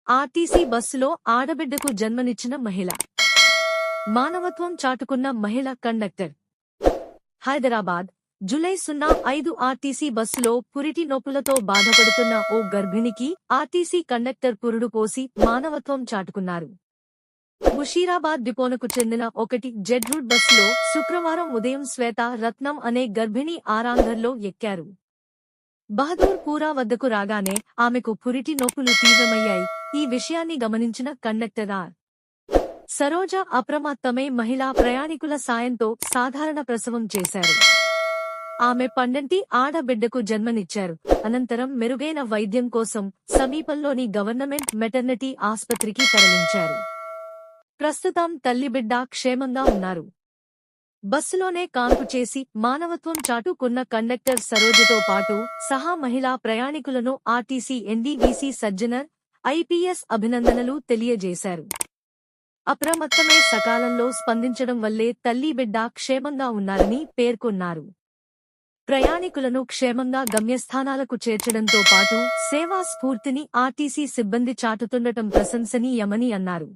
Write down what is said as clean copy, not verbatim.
RTC బస్సులో ఆడబిడ్డకు జన్మనిచ్చిన మహిళ. మానవత్వం చాటుకున్న మహిళ కండక్టర్. హైదరాబాద్, జూలై 05 ఆర్టీసీ బస్సులో పురిటి నొప్పులతో బాధపడుతున్న ఓ గర్భిణికి ఆర్టీసీ కండక్టర్ పురుడు పోసి మానవత్వం చాటుకున్నారు. ముషీరాబాద్ డిపోనకు చెందిన 1 జెడ్ రూట్ బస్సులో శుక్రవారం ఉదయం శ్వేత రత్నం అనే గర్భిణి ఆరాంఘర్లో ఎక్కారు. బహదూర్ పూరా వద్దకు రాగానే ఆమెకు పురిటి నొప్పులు తీవ్రమయ్యాయి. ఈ విషయాన్ని గమనించిన కండక్టర్ ఆర్. సరోజ అప్రమత్తమై మహిళా ప్రయాణికుల సాయంతో సాధారణ ప్రసవం చేశారు. ఆమె పండంటి ఆడబిడ్డకు జన్మనిచ్చారు. అనంతరం మెరుగైన వైద్యం కోసం సమీపంలోని గవర్నమెంట్ మెటర్నిటీ ఆస్పత్రికి తరలించారు. ప్రస్తుతం తల్లిబిడ్డ క్షేమంగా ఉన్నారు. బస్సులోనే కాన్పు చేసి మానవత్వం చాటుకున్న కండక్టర్ సరోజతో పాటు సహా మహిళా ప్రయాణికులను ఆర్టీసీ ఎన్డీవీసీ సజ్జనర్, ఐపీఎస్ అభినందనలు తెలియజేశారు. అప్రమత్తమై సకాలంలో స్పందించడం వల్లే తల్లిబిడ్డ క్షేమంగా ఉన్నారని పేర్కొన్నారు. ప్రయాణికులను క్షేమంగా గమ్యస్థానాలకు చేర్చడంతో పాటు సేవా స్ఫూర్తిని ఆర్టీసీ సిబ్బంది చాటుతుండటం ప్రశంసనీయమని అన్నారు.